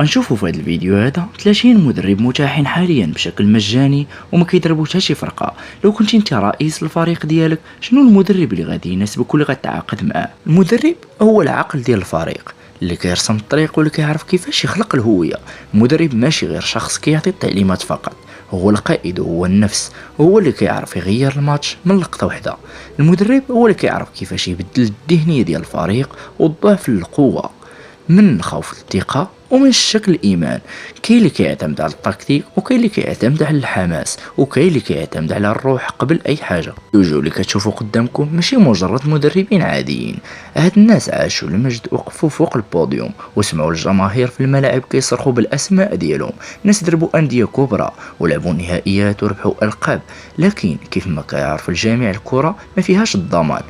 غنشوفوا في هذا الفيديو هذا 30 مدرب متاحين حاليا بشكل مجاني وما كيضربوا حتى شي فرقه. لو كنت انت رئيس الفريق ديالك، شنو المدرب اللي غادي يناسبك واللي غتعاقد معاه؟ المدرب هو العقل ديال الفريق اللي كيرسم الطريق واللي كيعرف كيفاش يخلق الهويه. المدرب ماشي غير شخص كيعطي التعليمات فقط، هو القائد وهو النفس، هو اللي كيعرف يغير الماتش من لقطه واحده. المدرب هو اللي كيعرف كيفاش يبدل الذهنيه ديال الفريق والضعف للقوه، من الخوف للثقه ومن الشك للايمان. كاين اللي كيعتمد على التكتيك، وكاين اللي كيعتمد على الحماس، وكاين اللي كيعتمد على الروح قبل اي حاجه. الوجوه اللي كتشوفوا قدامكم ماشي مجرد مدربين عاديين، هاد الناس عاشوا المجد، وقفوا فوق البوديوم وسمعوا الجماهير في الملاعب كيصرخوا بالاسماء ديالهم. ناس دربوا انديه كبرى ولعبوا نهائيات وربحوا القاب، لكن كيف ما كيعرف الجميع الكره ما فيهاش الضمان.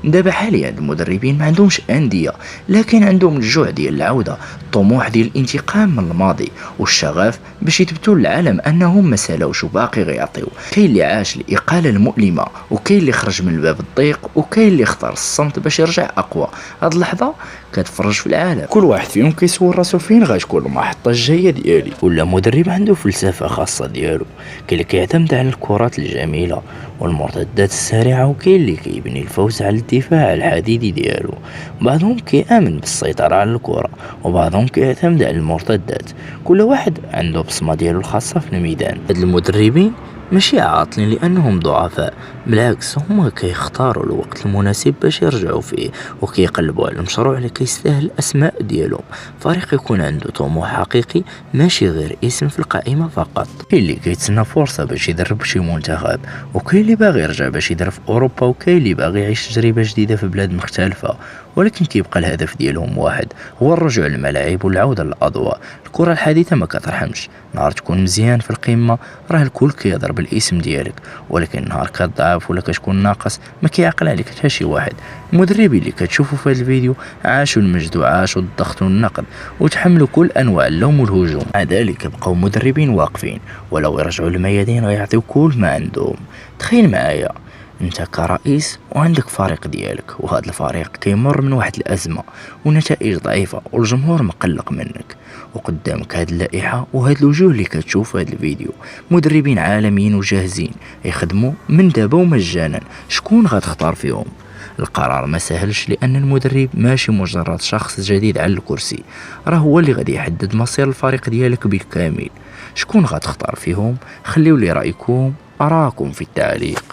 دابا حاليا المدربين ما عندهمش انديه، لكن عندهم الجوع ديال العوده، الطموح ديال الانتقام من الماضي، والشغف باش يثبتوا للعالم انهم ما سالاوش وباقي غيعطيو. كاين اللي عاش الاقاله المؤلمه، وكاين اللي خرج من الباب الضيق، وكاين اللي اختار الصمت باش يرجع اقوى. هاد اللحظه كتفرج في العالم، كل واحد فيهم كيسول راسو فين غتكون المحطه الجايه ديالي. ولا مدرب عنده فلسفه خاصه ديالو، كاين اللي كيعتمد على الكرات الجميله والمرتدات السريعه، وكاين اللي كيبني الفوز على الدفاع الحديدي ديالو. بعضهم كيامن بالسيطره على الكره، وبعضهم كيعتمد على المرتدات. كل واحد عنده بصمه ديالو الخاصه في الميدان. هاد المدربين ماشي عاطلين لانهم ضعفاء، بالعكس هما كيختاروا الوقت المناسب باش يرجعوا فيه، وكيقلبوا على المشروع اللي كيستاهل الاسماء ديالهم. فريق يكون عنده طموح حقيقي، ماشي غير اسم في القائمه فقط. كاين اللي كيتسنى فرصه باش يدرب شي منتخب، وكاين اللي باغي يرجع باش يدرب في اوروبا، وكاين اللي باغي يعيش تجربه جديده في بلاد مختلفه. ولكن كيبقى الهدف ديالهم واحد، هو الرجوع للملاعب والعوده للاضواء. الكره الحديثه ما كترحمش، نهار تكون مزيان في القمه راه الكل كيضرب الاسم ديالك، ولكن نهار كتضعف ولا كتكون ناقص ما كيعقل عليك حتى شي واحد. المدربين اللي كتشوفوا في هذا الفيديو عاشوا المجد وعاشوا الضغط والنقد، وتحملوا كل انواع اللوم والهجوم، مع ذلك بقاو مدربين واقفين، ولو يرجعوا للميادين غيعطيو كل ما عندهم. تخيل معايا انت كرئيس وعندك فريق ديالك، وهذا الفريق كيمر من واحد الازمه ونتائج ضعيفه، والجمهور مقلق منك، وقدامك هاد اللائحه وهاد الوجوه اللي كتشوف في هاد الفيديو، مدربين عالميين وجاهزين يخدموا من دابا ومجانا. شكون غتختار فيهم؟ القرار ما سهلش، لان المدرب ماشي مجرد شخص جديد على الكرسي، راه هو اللي غادي يحدد مصير الفريق ديالك بالكامل. شكون غتختار فيهم؟ خليو لي رايكم، اراكم في التعليق.